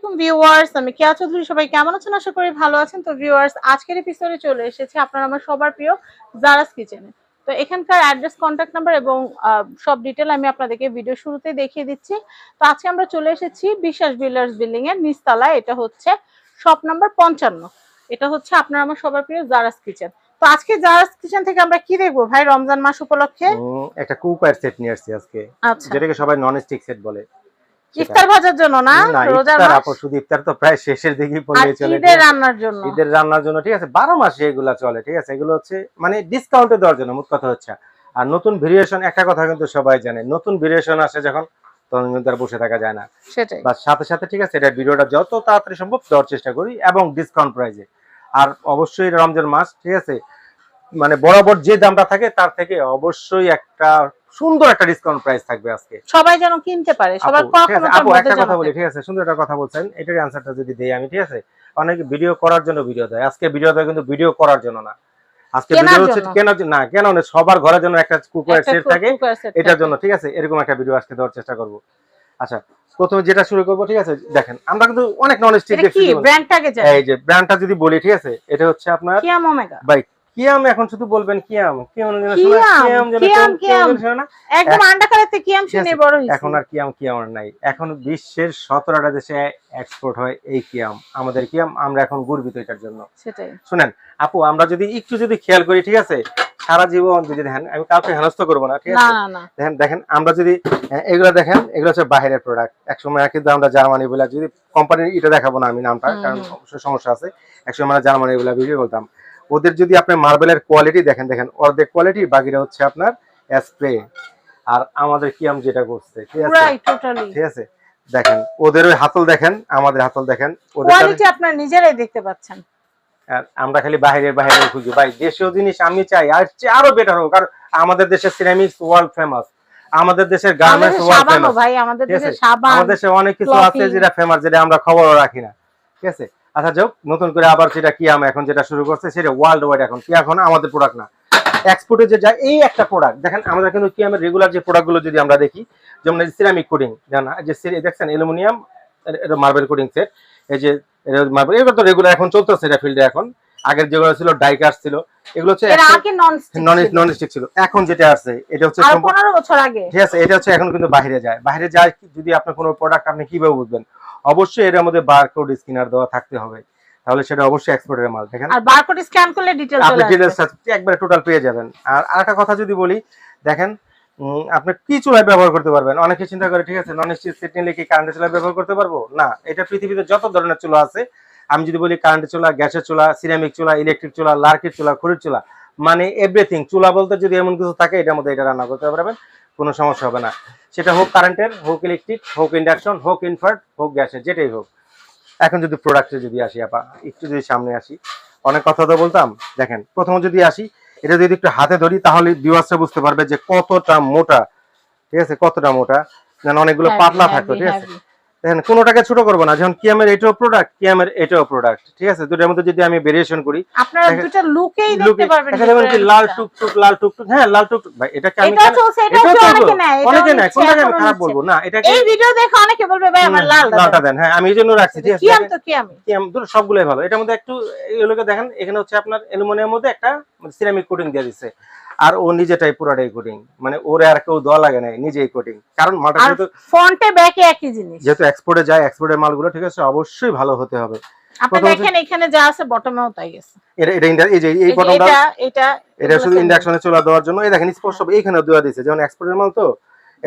আলাইকুম ভিউয়ার্স, আমি কেয়া চৌধুরী। সবাই কেমন আছেন? আশা করি ভালো আছেন। তো ভিউয়ার্স, আজকের এপিসোডে চলে এসেছি আপনারা আমার সবার প্রিয় জারাস কিচেনে। তো এখানকার অ্যাড্রেস, কন্ট্যাক্ট নাম্বার এবং সব ডিটেল আমি আপনাদেরকে ভিডিও শুরুতে দেখিয়ে দিচ্ছি। তো আজকে আমরা চলে এসেছি বিশ্বাস বিল্ডার্স বিল্ডিং এর নিচতলায়। এটা হচ্ছে শপ নাম্বার 55। এটা হচ্ছে আপনারা আমার সবার প্রিয় জারাস কিচেন। তো আজকে জারাস কিচেন থেকে আমরা কি দেখবো ভাই, রমজান মাস উপলক্ষে? একটা কুকার সেট নিয়ে আসছি আজকে, আচ্ছা, যেটাকে সবাই নন স্টিক সেট বলে। ইফতার ভাজার জন্য না, রোজার মাস। আপু শুধু ইফতার তো প্রায় শেষের দিকেই পড়ে চলে, ঈদের রান্নার জন্য। ঈদের রান্নার জন্য, ঠিক আছে। 12 মাসে এগুলা চলে, ঠিক আছে। এগুলো হচ্ছে মানে ডিসকাউন্টে দেওয়ার জন্য, মোট কথা হচ্ছে। আর নতুন ভেরিয়েশন, একটা কথা কিন্তু সবাই জানে, নতুন ভেরিয়েশন আসে যখন, তখন কিন্তু আর বসে থাকা যায় না। সেটাই, বা সাথে সাথে, ঠিক আছে, এটা ভিডিওটা যত তাড়াতাড়ি সম্ভব দেওয়ার চেষ্টা করি, এবং ডিসকাউন্ট প্রাইসে। আর অবশ্যই রমজান মাস, ঠিক আছে, মানে বরাবর যে দামটা থাকে তার থেকে অবশ্যই একটা সুন্দর একটা ডিসকাউন্ট প্রাইস থাকবে আজকে, সবাই যেন কিনতে পারে। সবার আপু একটা কথা বলি, ঠিক আছে, সুন্দর একটা কথা বলছেন, এটার অ্যানসারটা যদি দেই আমি, ঠিক আছে। অনেকে ভিডিও করার জন্য ভিডিও দেয়, আজকে ভিডিও দেয় কিন্তু ভিডিও করার জন্য না। আজকে ভিডিও হচ্ছে কেনার জন্য না, কেন না, সবার ঘরের জন্য একটা কুকারের সেট থাকে, এটার জন্য, ঠিক আছে। এরকম একটা ভিডিও আজকে দেওয়ার চেষ্টা করব। আচ্ছা, প্রথমে যেটা শুরু করব, ঠিক আছে, দেখেন আমরা কিন্তু অনেক নন স্টিক দেখছি। এই যে ব্র্যান্ডটা যদি বলি, ঠিক আছে, এটা হচ্ছে আপনার কিয়াম ওমেগা। বাই কিয়াম। এখন শুধু বলবেন কিয়াম কিয়াম একদম আন্ডাকারেতে কিয়াম শুনে বড় হইছে। এখন আর কিয়াম কিয়াম নাই। এখন বিশ্বের 17টা দেশে এক্সপোর্ট হয় এই কিয়াম, আমাদের কিয়াম। আমরা এখন গর্বিত এটার জন্য। সেটাই। শুনেন আপু, আমরা যদি একটু খেয়াল করি, ঠিক আছে, সারা জীবন যদি দেখেন, আমি কাউকে হেনস্থ করবো না, ঠিক আছে, দেখেন আমরা যদি এগুলো দেখেন, এগুলো হচ্ছে বাইরের প্রোডাক্ট। একসময় কিন্তু আমরা জার্মানি বলে, যদি কোম্পানির এটা দেখাবো না আমি নামটা, কারণ অবশ্যই সমস্যা আছে। একসময় আমরা জার্মানি বলে ভিডিও বলতাম। ওদের যদি আপনি মার্বেলের কোয়ালিটি দেখেন, অর্ধেক কোয়ালিটি, বাকিটা হচ্ছে আপনার স্প্রে। আর আমাদের কিয়াম যেটা করছে, ঠিক আছে, ঠিক আছে, দেখেন ওদের ওই হাতল দেখেন, আমাদের হাতল দেখেন, ওদের কোয়ালিটি আপনারা নিজেরাই দেখতে পাচ্ছেন। আমরা খালি বাইরে খুঁজি। ভাই, দেশীয় জিনিস আমি চাই আরো বেটার হোক। আর আমাদের দেশের সিরামিক্স ওয়ার্ল্ড ফেমাস, আমাদের দেশের গার্মেন্টস ওয়ার্ল্ড ফেমাস ভাই। আমাদের দেশে অনেক কিছু আছে যেটা ফেমাস, যেটা আমরা খবরও রাখি না, ঠিক আছে। আচ্ছা, যাও, নতুন করে আবার যেটা কিয়াম এখন যেটা শুরু করছে, সেটা ওয়ার্ল্ড ওয়াইড। এখন কি, এখন আমাদের প্রোডাক্ট না, এক্সপোর্টে যে যায় এই একটা প্রোডাক্ট। দেখেন আমরা কিন্তু কিয়ামের রেগুলার যে প্রোডাক্টগুলো যদি আমরা দেখি, যেমন সিরামিক কোটিং, জানা যে দেখছেন অ্যালুমিনিয়াম, এটা মার্বেল কোটিং সেট। এই যে মার্বেল, এগুলো তো রেগুলার এখন চলতেছে এটা ফিল্ডে। এখন আগের যেগুলো ছিল ডাইকাস্ট ছিল, এগুলো হচ্ছে নন স্টিক ছিল। এখন যেটা আছে এটা হচ্ছে 15 বছর আগে, ঠিক আছে। এটা হচ্ছে এখন কিন্তু বাইরে যায়। যদি আপনার কোনো প্রোডাক্ট আপনি কিভাবে বুঝবেন? অবশ্যই এর মধ্যে বারকোড স্ক্যানার দেওয়া থাকতে হবে, তাহলে সেটা অবশ্যই এক্সপোর্টের মাল। দেখেন, আর বারকোড স্ক্যান করলে ডিটেইলস চলে আসবে, একবারে টোটাল পেয়ে যাবেন। আর আরেকটা কথা যদি বলি, দেখেন আপনি কি চুলায় ব্যবহার করতে পারবেন। অনেকে চিন্তা করে, ঠিক আছে, নন স্টিক সেট নিলে কি কারেন্টের চুলায় ব্যবহার করতে পারবো? না, এটা পৃথিবীতে যত ধরনের চুলা আছে, আমি যদি বলি কারেন্টের চুলা, গ্যাসের চুলা, সিরামিক চুলা, ইলেকট্রিক চুলা, লার্কির চুলা, খড়ির চুলা, মানে এভরিথিং। চুলা বলতে যদি এমন কিছু থাকে, এটার মধ্যে এটা রান্না করতে পারবেন, কোনো সমস্যা হবে না। সেটা হোক কারেন্টের, হোক ইলেকট্রিক, হোক ইন্ডাকশন, হোক ইনভার্ট, হোক গ্যাসের, যেটাই হোক। এখন যদি প্রোডাক্টে যদি আসি, আপা একটু যদি সামনে আসি, অনেক কথা তো বলতাম। দেখেন প্রথমে যদি আসি, এটা যদি একটু হাতে ধরি, তাহলে ভিউয়ার্সরা বুঝতে পারবে যে কতটা মোটা, ঠিক আছে, কতটা মোটা। যেন অনেকগুলো পাতলা থাকতো, ঠিক আছে। দেখেন কোনোটাকে ছোট করবো না। যেমন কিয়ামের এটাও প্রোডাক্ট, কিয়ামের এটাও প্রোডাক্ট, ঠিক আছে। দুটোর মধ্যে যদি আমি ভেরিয়েশন করি, আপনারা দুটো লুকেই দেখতে পারবেন। যেমন কি লাল টুকটুক, হ্যাঁ লাল টুকটুক। ভাই এটা কি আমি এটা অনেকে নেয়, কোনটাকে আমি খারাপ বলবো না। এটা এই ভিডিও দেখে অনেকে বলবে ভাই আমার লালটা দেন। হ্যাঁ, আমি এইজন্য রাখছি, ঠিক আছে। কিয়াম দুটো সবগুলাই ভালো। এটার মধ্যে একটু এগুলোকে দেখেন, এখানে হচ্ছে আপনার অ্যালুমিনিয়ামের মধ্যে একটা সিরামিক কোটিং দিয়ে দিচ্ছে। আর ও নিজেটাই পুরাটাই কোটিং, মানে ওরে আর কেউ দেওয়া লাগে না, নিজেই কোটিং। কারণ মালটা যেহেতু ফ্রন্টে ব্যাকে একই জিনিস, যেহেতু এক্সপোর্টে যায়, এক্সপোর্টের মালগুলো, ঠিক আছে, অবশ্যই ভালো হতে হবে। আপনি দেখেন এখানে যা আছে বটমেও তাই আছে। এই বটমটা এটা শুধু ইন্ডাকশনে চুলা দেওয়ার জন্য। এই দেখেন স্পষ্ট এখানে দেওয়া দিয়েছে, যেমন এক্সপোর্টের মাল তো।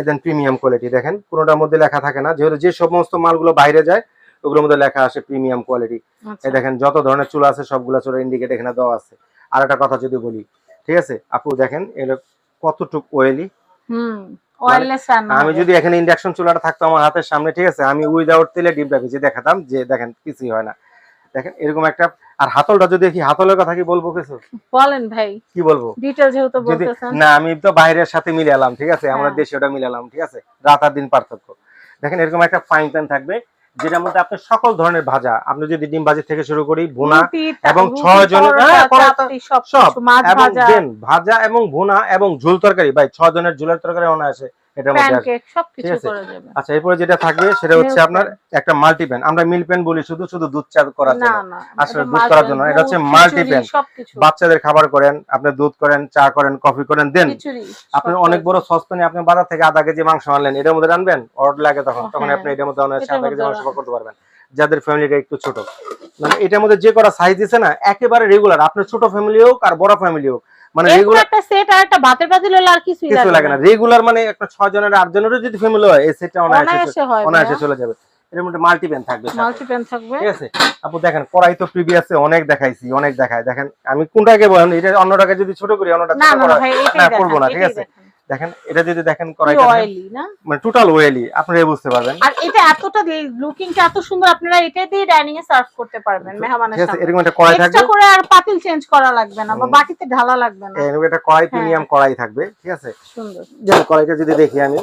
এদেন প্রিমিয়াম কোয়ালিটি, দেখেন কোনোটার মধ্যে লেখা থাকে না, যেহেতু যে সমস্ত মালগুলো বাইরে যায় ওগুলোর মধ্যে লেখা আসে প্রিমিয়াম কোয়ালিটি। এই দেখেন যত ধরনের চুলা আছে সবগুলা চুলা ইন্ডিকেট এখানে দেওয়া আছে। আর একটা কথা যদি বলি, ঠিক আছে আপু, দেখেন এটা কতটুক ওয়েলি। আমি যদি এখানে ইন্ডাকশন চুলাটা থাকতো আমার হাতের সামনে, ঠিক আছে, আমি উইদাউট তেলে ডিপটা ভেজে দেখাতাম যে দেখেন কিছুই হয় না। দেখেন এরকম একটা। আর হাতলটা যদি দেখি, হাতলের কথা কি বলবো, কিছু বলেন ভাই, কি বলবো, ডিটেইলস যেহেতু বলতেছেন না, আমি তো বাইরের সাথে মিলালাম, ঠিক আছে, আমরা দেশীয়টা মিলালাম, ঠিক আছে, রাত আর দিন পার্থক্য। দেখেন এরকম একটা ফ্রাইং প্যান থাকবে, যেটার মধ্যে আপনি সকল ধরনের ভাজা, আপনি যদি ডিম ভাজি থেকে শুরু করি, ভুনা এবং 6 জনের সব, এবং ভাজা এবং ভুনা এবং ঝোল তরকারি, ভাই 6 জনের ঝোলের তরকারি অনায়াসে এটার মধ্যে প্যানকেক সবকিছু ঠিক আছে? করা যাবে। আচ্ছা, এরপরে যেটা থাকবে সেটা হচ্ছে Milk আপনার pan। একটা মাল্টি প্যান। আমরা মিল প্যান বলি শুধু দুধ চা করার না, জন্য, না, আসলে এটা দুধ করার মাল্টি জন্য না। এটা হচ্ছে দুধ, মাল্টি খিচুড়ি প্যান। সবকিছু। বাচ্চাদের খাবার করেন, আপনি দুধ করেন, চা করেন, কফি করেন, দেন খিচুড়ি আপনি সব অনেক করা বড় যায়। সসপ্যানে আপনি বাজার থেকে আধা কেজি মাংস আনলেন, এটার মধ্যে রানবেন, অর্ড লাগে তখন তখন হ্যাঁ, আপনি এটার মধ্যে অনায়াসে এটার আধা কেজি মধ্যে মাংস করতে পারবেন, যাদের ফ্যামিলিটা একটু ছোট। মানে এটার মধ্যে যে কটা সাইজ দিছে না, একেবারে রেগুলার, আপনার ছোট ফ্যামিলি হোক আর বড় ফ্যামিলি হোক, মানে এরকম রেগুলার একটা সেট আর একটা ভাতের পাতিল হলে আর কিছুই কিছু লাগে লাগে না। না। রেগুলার মানে একটা 6 জনের 8 জনেরও যদি ফ্যামিলি হয়, এই সেটটা অনায়াসে হয় অনায়াসে ভাইয়া। চলে যাবে। এর মধ্যে মাল্টি প্যান থাকবে সাথে, মাল্টি প্যান থাকবে। ঠিক আছে? আপু দেখেন, কড়াই তো প্রিভিয়াসে অনেক দেখাইছি, অনেক দেখায়। দেখেন আমি কোনটাকে বলেন, এটা অন্যটাকে যদি ছোট করি, অন্যটা না, ছোট না, না করা ভাই না এটাই দেখান, করবো না, ঠিক এটাই আছে? দেখান। দেখেন এটা যদি দেখেন, কি কড়াইটা দেখেন, অয়েলি না? মানে টোটাল ওয়েলি, আপনারা বুঝতে পারবেন। আর এটা এতটা লুকিংটা এত সুন্দর, আপনারা এটা দিয়ে ডাইনিং এ সার্ভ করতে পারবেন মেহমানের ঠিক আছে, সামনে। এরকম একটা কড়াই থাকবে, এক্সট্রা করে আর পাতিল চেঞ্জ করা লাগবে না বা বাটিতে ঢালা লাগবে না। এরকম একটা কড়াই, হ্যাঁ, প্রিমিয়াম কড়াই থাকবে, ঠিক আছে? সুন্দর। যেমন কড়াইটা যদি দেখি আমি,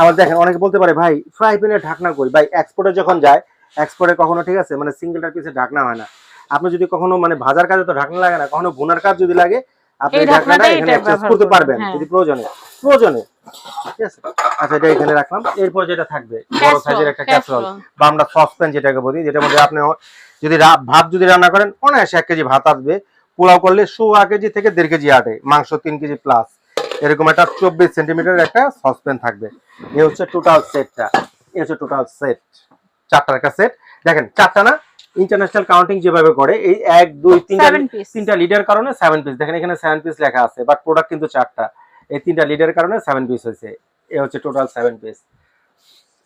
আমার দেখেন অনেকে বলতে পারে ভাই ফ্রাই প্যানের ঢাকনা কই? ভাই এক্সপোর্টে যখন যায়, এক্সপোর্টে কখনো, ঠিক আছে, মানে সিঙ্গেলটার পিছে ঢাকনা হয় না। আপনি যদি কখনো মানে ভাজার কাজে তো ঢাকনা লাগে না, কখনো ভুনার কাজ যদি লাগে, আপনি এই এই ঢাকনাটা ঢাকনাটা এখানে এটা অ্যাডজাস্ট ব্যবহার করতে করবেন, পারবেন হ্যাঁ। যদি প্রয়োজনে, ঠিক আছে? আচ্ছা, এটা এখানে রাখলাম। এরপর যেটা থাকবে বড় ক্যাসরোল, সাইজের একটা ক্যাসরোল। ক্যাসরোল বা আমরা সসপ্যান যেটাকে বলি, যেটার মধ্যে আপনি যদি ভাত যদি রান্না করেন, অনায়াসে 1 কেজি ভাত আসবে। পোলাও করলে 1.5 কেজি থেকে 1.5 কেজি আটে, মাংস 3 কেজি প্লাস। এরকম একটা 24 সেন্টিমিটার একটা সসপ্যান থাকবে। এই হচ্ছে টোটাল সেটটা। এই হচ্ছে টোটাল সেট, 4টার একটা সেট। দেখেন 4টা না, ইন্টারন্যাশনাল কাউন্টিং যেভাবে করে, এই 1 2 3টা 7 পিস। 3টা লিডার কারণে 7 পিস। দেখেন এখানে 7 পিস লেখা আছে, বাট প্রোডাক্ট কিন্তু 4টা। এই 3টা লিডার কারণে 7 পিস হয়েছে। এই হচ্ছে টোটাল 7 পিস।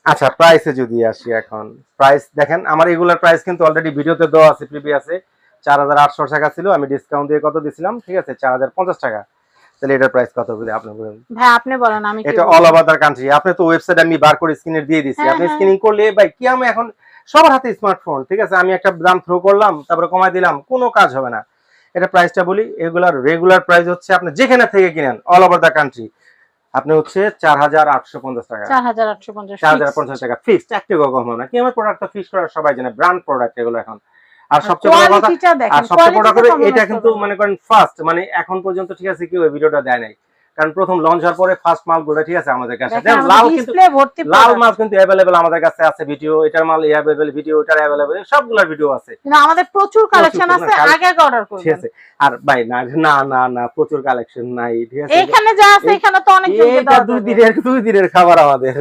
আচ্ছা, প্রাইসে যদি আসি এখন, প্রাইস দেখেন আমার রেগুলার প্রাইস কিন্তু অলরেডি ভিডিওতে দেওয়া আছে, প্রিভিয়াসে 4800 টাকা ছিল, আমি ডিসকাউন্ট দিয়ে কত দিছিলাম, ঠিক আছে, 4050 টাকা। তাহলে এটার প্রাইস কত বলে আপনি বলেন? ভাই আপনি বলেন, আমি কি এটা বলবো? All over the country. আপনি তো ওয়েবসাইট আমি বার করে স্ক্রিনে দিয়ে দিছি, হ্যাঁ, আপনি হ্যাঁ। স্ক্রিনিং করলে ভাই কি, আমি এখন সবার হাতে স্মার্টফোন, ঠিক আছে, আমি একটা দাম থ্রো করলাম, তারপরে কমাই দিলাম, কোনো কাজ হবে না। এটা প্রাইসটা বলি, এগুলার রেগুলার প্রাইস হচ্ছে আপনি যেখানে থেকে কিনেন অল ওভার দা কান্ট্রি, আপনি হচ্ছে 4850 টাকা, 4850 4050 টাকা ফিক্সড, এক টাকা কম হবে না। কি আমার প্রোডাক্ট তো ফিক্স করা সবাই জানে, ব্র্যান্ড প্রোডাক্ট এগুলো এখন। আর সবচেয়ে বড় কথা, কোয়ালিটিটা দেখেন, আর সবচেয়ে বড় কথা, কোয়ালিটিটা এটা কিন্তু মনে করেন ফার্স্ট, মানে এখন পর্যন্ত, ঠিক আছে, কেউ এই ভিডিওটা দেয় নাই, কারণ প্রথম লঞ্চ হওয়ার পরে ফার্স্ট মালগুলো, ঠিক আছে, আমাদের কাছে দেখেন লাল, কিন্তু ডিসপ্লে ভর্তি লাল product। মাছ কিন্তু অ্যাভেলেবেল আমাদের কাছে আছে, ভিডিও এটার মাল অ্যাভেলেবেল, ভিডিও এটার অ্যাভেলেবেল, সবগুলোর ভিডিও আছে, কিন্তু আমাদের প্রচুর কালেকশন আছে, আগে আগে অর্ডার ঠিক করবেন। আছে? আর ভাই না না না না, প্রচুর কালেকশন নাই, ঠিক আছে? এখানে যা আছে এখানে তো অনেক জনকে এইটা দেওয়া 2 যাবে। দিনের খাবার আমাদের,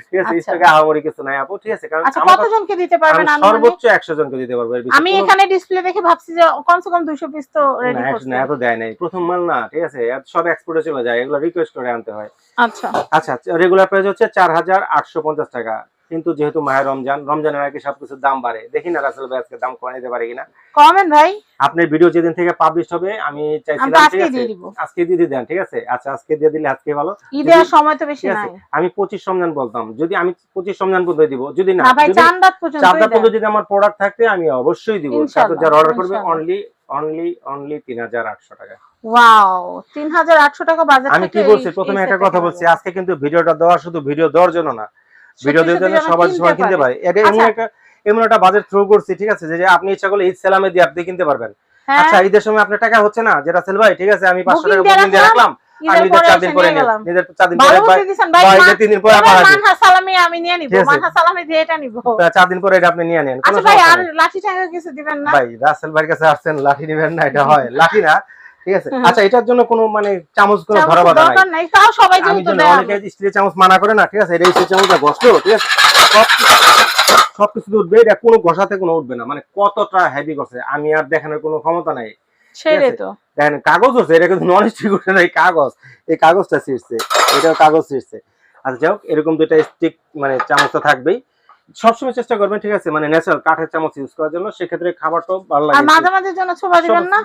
ঠিক আছে? আচ্ছা। স্টকে আহামরি কিছু নাই আপু, ঠিক আছে? কারণ আচ্ছা, আমার কতজনকে দিতে পারবেন আমি আনুমানিক? সর্বোচ্চ 100 জনকে দিতে পারবো, এর বেশি আমি কোনো এখানে ডিসপ্লে দেখে ভাবছি যে কমসে কম 200 পিস তো রেডি না, করতে না, এত দেয় নাই, প্রথম মাল না, ঠিক আছে, সব এক্সপোর্টে চলে যায়, এগুলো রিকোয়েস্ট করে আনতে হয়। আচ্ছা, আচ্ছা, রেগুলার প্রাইস হচ্ছে 4850 টাকা। কিন্তু যেহেতু মাহে রমজানের আগে সবকিছুর দাম বাড়ে, দেখি না রাসেল ভাই আজকে দাম কমাই দিতে পারে কিনা। কমেন ভাই। আপনার ভিডিও যেদিন থেকে পাবলিশ হবে, আমি চাইছিলাম, আমি ঠিক আজকে আছে, দিয়ে দিব। আজকে দিয়ে দেন, ঠিক আছে? আচ্ছা, আজকে দিয়ে দিলে আজকে ভালো। ঈদের আর সময় তো বেশি ঠিক আছে, নাই। আমি 25 রমজান বলতাম, যদি আমি 25 রমজান পর্যন্ত দিব, যদি না, না ভাই, যদি চাঁদ রাত পর্যন্ত 4টা পর্যন্ত যদি আমার প্রোডাক্ট থাকে, আমি অবশ্যই দিব। তারপর ইনশাআল্লাহ, যারা অর্ডার করবে ইনশাআল্লাহ। অনলি 3800 টাকা। ওয়াও, 3800 টাকা বাজেট আমি থেকে কি বলছি প্রথমে একটা কথা বলছি, আজকে কিন্তু ভিডিওটা দেওয়া শুধু ভিডিও দেওয়ার জন্য না, ভিডিও দেওয়ার জন্য সবাই কিনতে পারে। এটা এমন একটা বাজেট থ্রো করছি, ঠিক আছে, যে আপনি ইচ্ছা করলে ঈদ সালামে দিয়ে আপনি কিনতে পারবেন। আচ্ছা, ঈদের সময় আপনার টাকা হচ্ছে না, যেটা সেল ভাই, ঠিক আছে, আমি 500 টাকা বুকিং দিয়ে রাখলাম, আমি ঈদের 4 দিন পরে নিলাম, ঈদের 4 দিন পরে বা ঈদের 3 দিন পরে আবার আসবে, মানহা সালামি আমি নিয়ে নিব, মানহা সালামি দিয়ে এটা নিব। 4 দিন পরে এটা আপনি নিয়ে নেন। আচ্ছা ভাই, আর লাঠি টাঙ্গা কিছু দিবেন না? ভাই রাসেল ভাইয়ের কাছে আসছেন, লাঠি নেবেন না, এটা হয় লাঠি না, ঠিক আছে? আচ্ছা, এটার জন্য কোনো মানে চামচ কোনো ধরা বাঁধা নাই, তাও সবাই আমি যেহেতু জন্য দেয়। অনেকে স্টিলের চামচ মানা করে না, ঠিক আছে, এটা স্টিলের চামচটা ঘষলো, ঠিক আছে, সবকিছু উঠবে, এটা কোনো ঘষাতে কোনো উঠবে না, মানে কতটা হেভি করছে আমি আর দেখানোর কোনো ক্ষমতা নাই। সেটাই তো দেখেন কাগজ হচ্ছে, এটা কিন্তু নন স্টিক উঠে নাই, কাগজ, এই কাগজটা ছিঁড়ছে, এটাও কাগজ ছিঁড়ছে। আচ্ছা, যাই হোক, এরকম দুইটা স্টিক মানে চামচটা থাকবেই। সবসময় চেষ্টা করবেন, ঠিক আছে, মানে ন্যাচারাল কাঠের চামচ ইউজ করার জন্য, সেক্ষেত্রে খাবারটাও ভালো লাগে। আর মাঝে মাঝে জন্য ছোবা দিবেন না?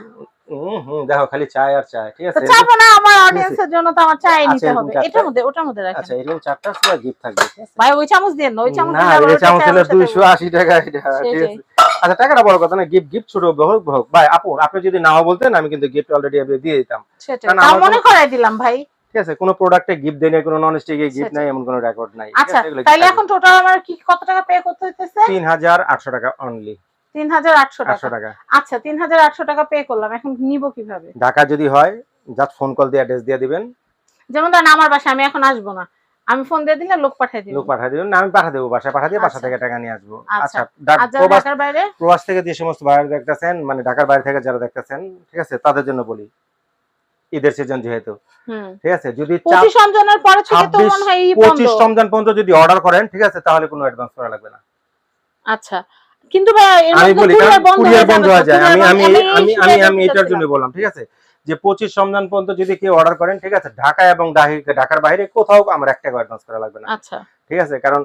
দেখো খালি চায় আর চায়, ঠিক আছে? চাবো না, আমার অডিয়েন্সের জন্য তো আমার চাই নিতে হবে। এটার মধ্যে ওটার মধ্যে রাখেন। আচ্ছা, এরকম 4টা পুরো গিফট থাকবে, ঠিক আছে? ভাই ওই চামচ দেন না, ওই চামচ না, এই চামচ হলো 280 টাকা, এটা ঠিক আছে। আচ্ছা, টাকাটা বড় কথা না, গিফট ছোট হোক হোক। ভাই আপু, আপনি যদি নাও বলতেন, আমি কিন্তু গিফট অলরেডি দিয়ে দিতাম। সেটাই মনে করাই দিলাম ভাই। ঠিক আছে, কোনো প্রোডাক্টে গিফট দেই না, কোনো নন স্টিকে গিফট নাই, এমন কোনো রেকর্ড নাই। আচ্ছা, তাইলে এখন টোটাল আমার কি কত টাকা পে করতে হইতেছে? 3800 টাকা অনলি। 3800 টাকা। আচ্ছা, 3800 টাকা পে করলাম, এখন নিব কিভাবে? ঢাকা যদি হয়, জাস্ট ফোন কল দিয়ে অ্যাড্রেস দিয়ে দিবেন। যেমন ধরেন আমার বাসায় আমি এখন আসবো না, আমি ফোন দিয়ে দিলে লোক পাঠিয়ে দিবেন? লোক পাঠিয়ে দিবেন না, আমি পাঠিয়ে দেবো, বাসায় পাঠিয়ে দিয়ে বাসা আচ্ছা। থেকে টাকা নিয়ে আসবো। আচ্ছা। আচ্ছা, আর যারা প্রবাস ঢাকার বাইরে? প্রবাস থেকে যে সমস্ত ভাইরা দেখতেছেন, মানে ঢাকার বাইরে থেকে যারা দেখতেছেন, ঠিক আছে, তাদের জন্য বলি, ঈদের সিজন যেহেতু, হুম। ঠিক আছে, যদি 25 রমজানের পরে থেকে তো 26 মনে হয় ই বন্ধ। 25 রমজান পর্যন্ত যদি অর্ডার করেন, ঠিক আছে, তাহলে কোনো অ্যাডভান্স করা লাগবে না। আচ্ছা, কিন্তু ভাই এর আমি মধ্যে বলি কুরিয়ার কারণ বন্ধ কুরিয়ার হয়ে বন্ধ যাবে হয়ে তো, যায়। কুরিয়ার আমি বন্ধ, আমি আমি সেটাই আমি আমি বলতে এটার জন্য চাচ্ছিলাম। বললাম, ঠিক আছে, যে 25 রমজান পর্যন্ত যদি কেউ অর্ডার করেন, ঠিক আছে, ঢাকা এবং ঢাকার বাইরে কোথাও আমার 1 টাকা অ্যাডভান্স করা লাগবে না। আচ্ছা। ঠিক আছে, কারণ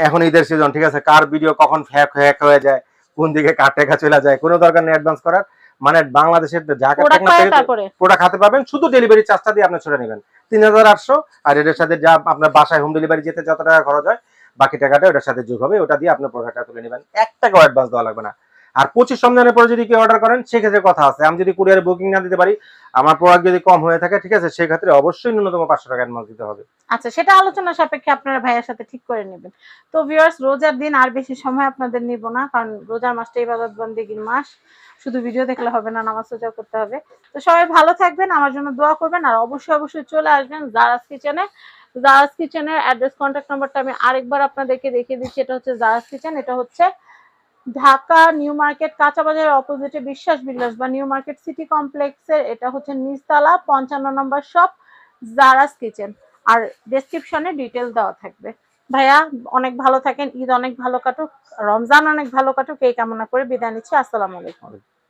এখন ঈদের সিজন, ঠিক আছে, কার ভিডিও কখন হ্যাক হয়ে যায়, কোন দিকে কার টাকা চলে যায়, কোনো দরকার নেই অ্যাডভান্স করার। মানে বাংলাদেশের ঢাকা প্রোডাক্ট টেকনাফ পায় থেকে তারপরে? প্রোডাক্ট হাতে পাবেন, শুধু ডেলিভারি চার্জটা দিয়ে আপনি ছুটে নেবেন 3800। আর এর সাথে যা আপনার বাসায় হোম ডেলিভারি যেতে যত টাকা খরচ হয়, বাকি টাকাটা ওটার সাথে যোগ হবে, ওটা দিয়ে আপনার প্রোডাক্টটা তুলে নেবেন, 1 টাকাও অ্যাডভান্স দেওয়া লাগবে না। আর 25 রমজানের পরে যদি কেউ অর্ডার করেন, সেক্ষেত্রে কথা আছে, আমি যদি কুরিয়ারে বুকিং না দিতে পারি, আমার প্রোডাক্ট যদি কম হয়ে থাকে, ঠিক আছে, সেক্ষেত্রে অবশ্যই ন্যূনতম 500 টাকা অ্যাডভান্স দিতে হবে। আচ্ছা, সেটা আলোচনা সাপেক্ষে আপনারা ভাইয়ের সাথে ঠিক করে নেবেন। তো ভিউয়ার্স, রোজার দিন আর বেশি সময় আপনাদের নিব না, কারণ রোজার মাসটা ইবাদত বন্দেগীর মাস, শুধু ভিডিও দেখলে হবে না, নামাজ রোজা করতে হবে। তো সবাই ভালো থাকবেন, আমার জন্য দোয়া করবেন, আর অবশ্যই চলে আসবেন জারাস কিচেনে। জারাস কিচেনের অ্যাড্রেস, কন্ট্যাক্ট নাম্বারটা আমি আরেকবার আপনাদেরকে দেখিয়ে দিচ্ছি। এটা হচ্ছে জারাস কিচেন, এটা হচ্ছে ঢাকা নিউ মার্কেট কাঁচা বাজারের অপোজিটে বিশ্বাস বিল্ডার্স বা নিউ মার্কেট সিটি কমপ্লেক্সের, এটা হচ্ছে নিচতলা 55 নম্বর শপ, জারাস কিচেন। আর ডেসক্রিপশনে ডিটেল দেওয়া থাকবে। ভাইয়া অনেক ভালো থাকেন, ঈদ অনেক ভালো কাটুক, রমজান অনেক ভালো কাটুক, এই কামনা করে বিদায় নিচ্ছি। আসসালামু আলাইকুম।